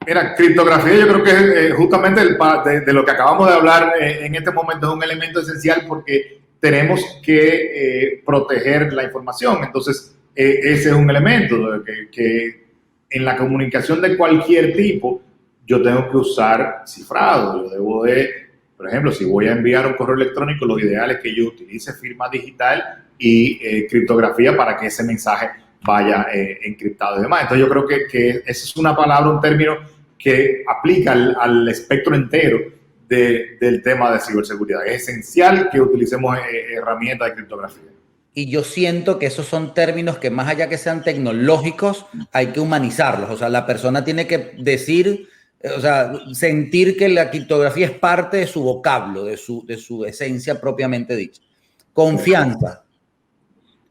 Mira, criptografía yo creo que es justamente de lo que acabamos de hablar en este momento es un elemento esencial porque tenemos que proteger la información. Entonces, ese es un elemento que en la comunicación de cualquier tipo yo tengo que usar cifrado. Yo debo de, por ejemplo, si voy a enviar un correo electrónico, lo ideal es que yo utilice firma digital y criptografía para que ese mensaje vaya encriptado y demás. Entonces yo creo que esa es una palabra, un término que aplica al espectro entero del tema de ciberseguridad. Es esencial que utilicemos herramientas de criptografía. Y yo siento que esos son términos que más allá que sean tecnológicos, hay que humanizarlos. O sea, la persona tiene que decir, o sea, sentir que la criptografía es parte de su vocablo, de su esencia propiamente dicha. Confianza.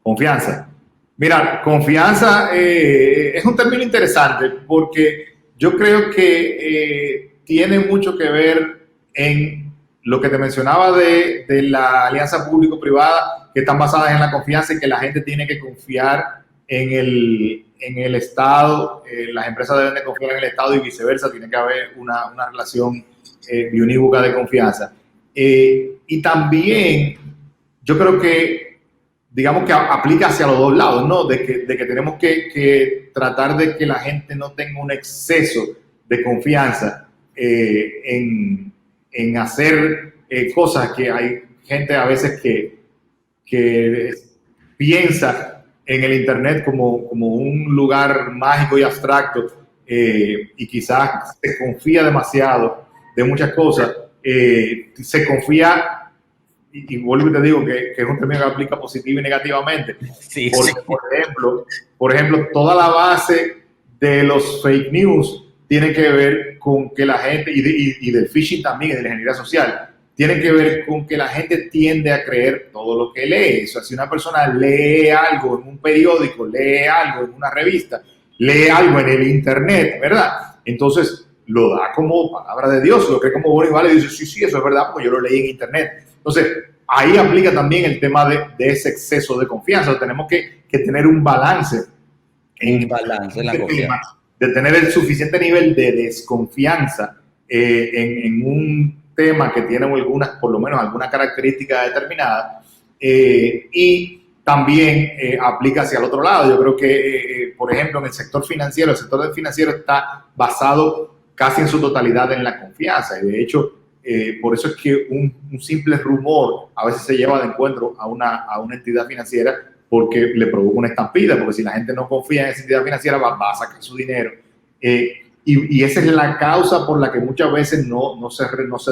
Confianza. Mira, confianza es un término interesante porque yo creo que tiene mucho que ver en lo que te mencionaba de la alianza público-privada, que están basadas en la confianza y que la gente tiene que confiar en el Estado, las empresas deben de confiar en el Estado y viceversa, tiene que haber una relación biunívoca de confianza. Y también yo creo que digamos que aplica hacia los dos lados, ¿no? De que tenemos que tratar de que la gente no tenga un exceso de confianza en hacer cosas que hay gente a veces que piensa en el Internet como un lugar mágico y abstracto y quizás se confía demasiado de muchas cosas, se confía. Y vuelvo y te digo que es un término que aplica positivo y negativamente. Sí, porque, sí. por ejemplo, toda la base de los fake news tiene que ver con que la gente, y del phishing también, y de la ingeniería social, tiene que ver con que la gente tiende a creer todo lo que lee. O sea, si una persona lee algo en un periódico, lee algo en una revista, lee algo en el Internet, ¿verdad? Entonces lo da como palabra de Dios, lo cree como bueno y vale, y dice, sí, eso es verdad, porque yo lo leí en Internet. Entonces, ahí aplica también el tema de ese exceso de confianza. Tenemos que tener un balance. Un balance en la confianza. De tener el suficiente nivel de desconfianza en un tema que tiene por lo menos alguna característica determinada. Y también aplica hacia el otro lado. Yo creo que, por ejemplo, en el sector financiero está basado casi en su totalidad en la confianza. Y de hecho, por eso es que un simple rumor a veces se lleva de encuentro a una entidad financiera porque le provoca una estampida, porque si la gente no confía en esa entidad financiera va a sacar su dinero. Y esa es la causa por la que muchas veces no se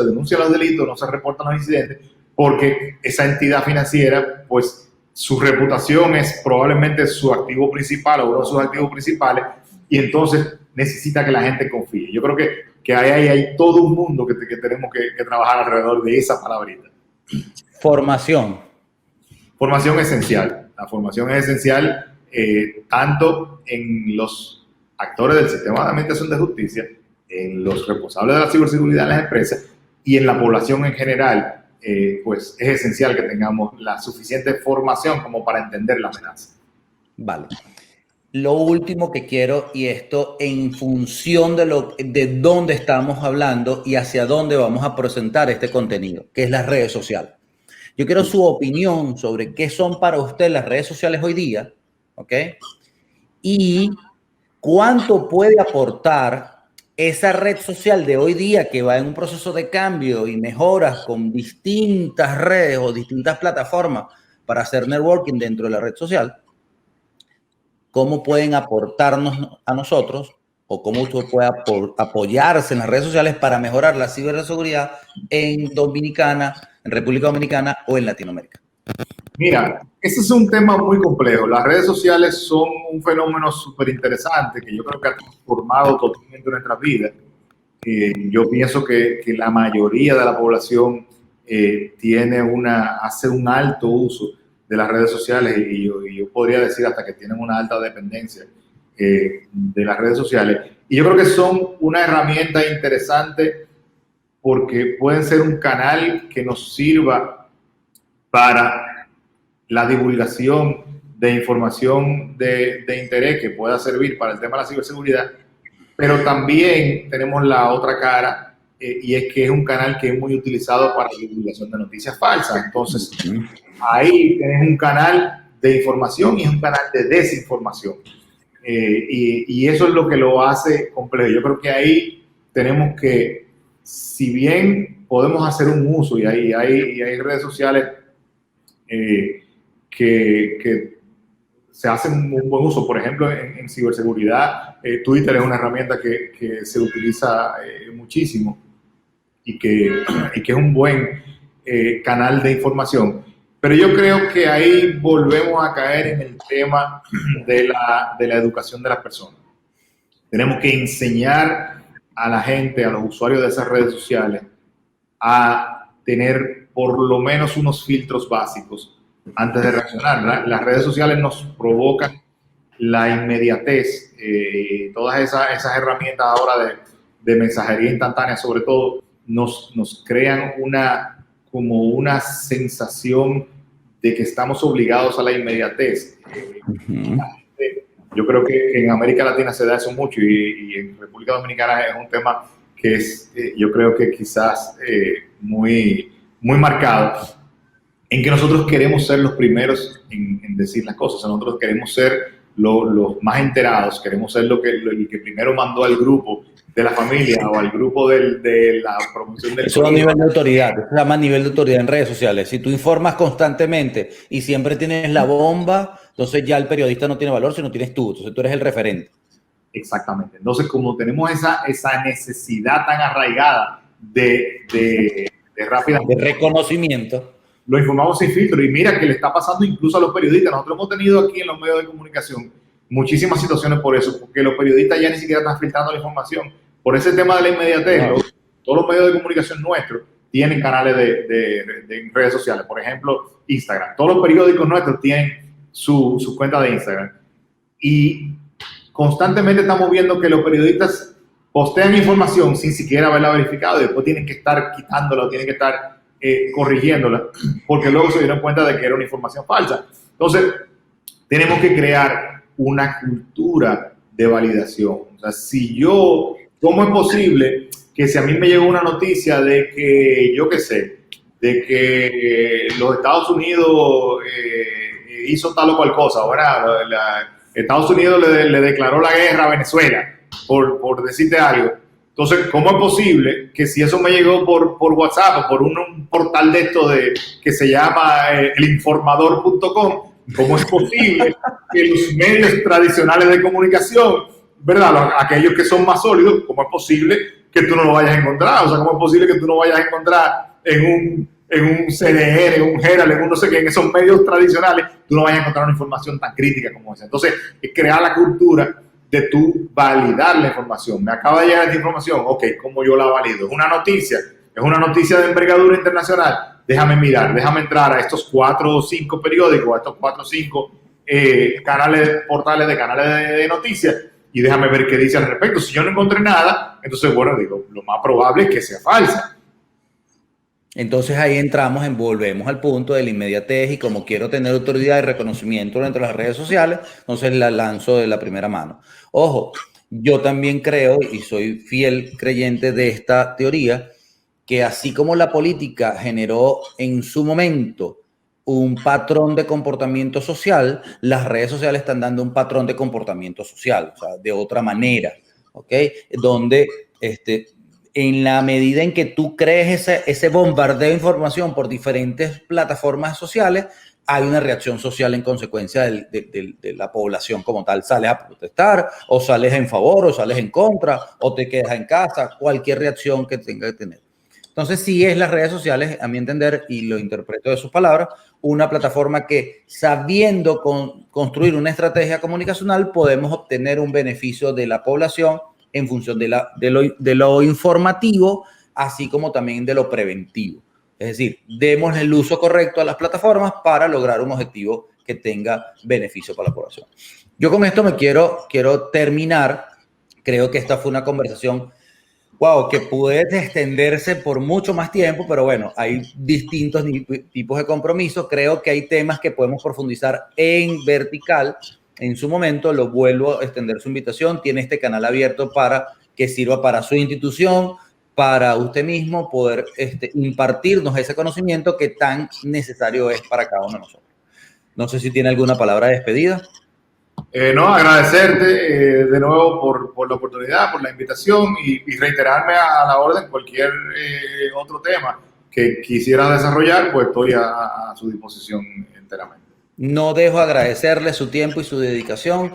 denuncian los delitos, no se reportan los incidentes, porque esa entidad financiera, pues su reputación es probablemente su activo principal o uno de sus activos principales, y entonces necesita que la gente confíe. Yo creo que hay todo un mundo que tenemos que trabajar alrededor de esa palabrita. Formación. Formación esencial. La formación es esencial tanto en los actores del sistema de administración de justicia, en los responsables de la ciberseguridad en las empresas y en la población en general. Pues es esencial que tengamos la suficiente formación como para entender la amenaza. Vale. lo último que quiero, y esto en función de dónde estamos hablando y hacia dónde vamos a presentar este contenido, que es las redes sociales. Yo quiero su opinión sobre qué son para usted las redes sociales hoy día, ¿ok? Y cuánto puede aportar esa red social de hoy día que va en un proceso de cambio y mejoras con distintas redes o distintas plataformas para hacer networking dentro de la red social. Cómo pueden aportarnos a nosotros o cómo usted puede apoyarse en las redes sociales para mejorar la ciberseguridad en Dominicana, en República Dominicana o en Latinoamérica. Mira, ese es un tema muy complejo. Las redes sociales son un fenómeno súper interesante que yo creo que ha transformado totalmente nuestra vida. Yo pienso que la mayoría de la población hace un alto uso de las redes sociales y yo podría decir hasta que tienen una alta dependencia de las redes sociales. Y yo creo que son una herramienta interesante porque pueden ser un canal que nos sirva para la divulgación de información de interés que pueda servir para el tema de la ciberseguridad, pero también tenemos la otra cara y es que es un canal que es muy utilizado para la divulgación de noticias falsas. Entonces, ahí tienes un canal de información y es un canal de desinformación. Y eso es lo que lo hace complejo. Yo creo que ahí tenemos que, si bien podemos hacer un uso y hay redes sociales que se hacen un buen uso, por ejemplo, en ciberseguridad, Twitter es una herramienta que se utiliza muchísimo y que es un buen canal de información. Pero yo creo que ahí volvemos a caer en el tema de la educación de las personas. Tenemos que enseñar a la gente, a los usuarios de esas redes sociales, a tener por lo menos unos filtros básicos antes de reaccionar. Las redes sociales nos provocan la inmediatez, todas esas herramientas ahora de mensajería instantánea, sobre todo, nos crean como una sensación de que estamos obligados a la inmediatez. Yo creo que en América Latina se da eso mucho y en República Dominicana es un tema que es, yo creo que quizás muy marcado, en que nosotros queremos ser los primeros en decir las cosas. Nosotros queremos ser los más enterados, queremos ser el que primero mandó al grupo de la familia o al grupo de la promoción del... Eso es un nivel de autoridad, eso se llama nivel de autoridad en redes sociales. Si tú informas constantemente y siempre tienes la bomba, entonces ya el periodista no tiene valor, sino tienes tú, entonces tú eres el referente. Exactamente. Entonces, como tenemos esa necesidad tan arraigada de reconocimiento, lo informamos sin filtro. Y mira que le está pasando incluso a los periodistas. Nosotros hemos tenido aquí en los medios de comunicación muchísimas situaciones por eso, porque los periodistas ya ni siquiera están filtrando la información. Por ese tema de la inmediatez, claro. Todos los medios de comunicación nuestros tienen canales de redes sociales. Por ejemplo, Instagram. Todos los periódicos nuestros tienen su cuenta de Instagram. Y constantemente estamos viendo que los periodistas postean información sin siquiera haberla verificado y después tienen que estar quitándola o tienen que estar corrigiéndola porque luego se dieron cuenta de que era una información falsa. Entonces, tenemos que crear una cultura de validación. O sea, ¿cómo es posible que si a mí me llegó una noticia de que, yo qué sé, de que los Estados Unidos hizo tal o cual cosa, ahora Estados Unidos le declaró la guerra a Venezuela, por decirte algo. Entonces, ¿cómo es posible que si eso me llegó por WhatsApp o por un portal de esto que se llama elinformador.com, cómo es posible que los medios tradicionales de comunicación, ¿verdad? Aquellos que son más sólidos, cómo es posible que tú no lo vayas a encontrar? O sea, ¿cómo es posible que tú no vayas a encontrar en un CDR, en un Herald, en un no sé qué, en esos medios tradicionales, tú no vayas a encontrar una información tan crítica como esa? Entonces, es crear la cultura de tú validar la información. Me acaba de llegar esta información, ok, ¿cómo yo la valido? Es una noticia de envergadura internacional. Déjame mirar, déjame entrar a estos 4 o 5 periódicos, a estos 4 o 5 portales de canales de noticias y déjame ver qué dice al respecto. Si yo no encontré nada, entonces, bueno, digo, lo más probable es que sea falsa. Entonces ahí volvemos al punto de la inmediatez y como quiero tener autoridad y reconocimiento dentro de las redes sociales, entonces la lanzo de la primera mano. Ojo, yo también creo y soy fiel creyente de esta teoría, que así como la política generó en su momento un patrón de comportamiento social, las redes sociales están dando un patrón de comportamiento social, o sea, de otra manera, ¿ok? Donde en la medida en que tú crees ese bombardeo de información por diferentes plataformas sociales, hay una reacción social en consecuencia de la población como tal. Sales a protestar, o sales en favor, o sales en contra, o te quedas en casa, cualquier reacción que tenga que tener. Entonces, sí es las redes sociales, a mi entender, y lo interpreto de sus palabras, una plataforma que, sabiendo construir una estrategia comunicacional, podemos obtener un beneficio de la población en función de lo informativo, así como también de lo preventivo. Es decir, demos el uso correcto a las plataformas para lograr un objetivo que tenga beneficio para la población. Yo con esto quiero terminar. Creo que esta fue una conversación, wow, que puede extenderse por mucho más tiempo, pero bueno, hay distintos tipos de compromisos. Creo que hay temas que podemos profundizar en vertical. En su momento, lo vuelvo a extender su invitación. Tiene este canal abierto para que sirva para su institución, para usted mismo poder impartirnos ese conocimiento que tan necesario es para cada uno de nosotros. No sé si tiene alguna palabra de despedida. No, agradecerte de nuevo por la oportunidad, por la invitación y reiterarme a la orden cualquier otro tema que quisiera desarrollar, pues estoy a su disposición enteramente. No dejo agradecerle su tiempo y su dedicación,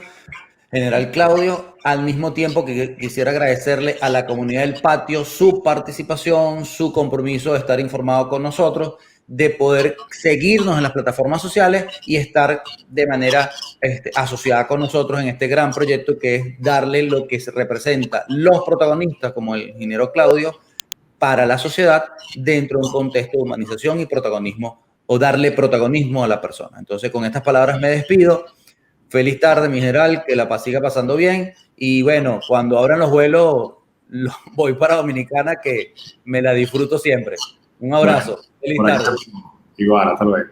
General Claudio, al mismo tiempo que quisiera agradecerle a la comunidad del patio su participación, su compromiso de estar informado con nosotros, de poder seguirnos en las plataformas sociales y estar de manera asociada con nosotros en este gran proyecto que es darle lo que se representa los protagonistas, como el ingeniero Claudio, para la sociedad dentro de un contexto de humanización y protagonismo, o darle protagonismo a la persona. Entonces, con estas palabras me despido. Feliz tarde, mi general, que la siga pasando bien. Y bueno, cuando abran los vuelos, voy para Dominicana, que me la disfruto siempre. Un abrazo. Bueno, Feliz tarde. Igual, hasta luego.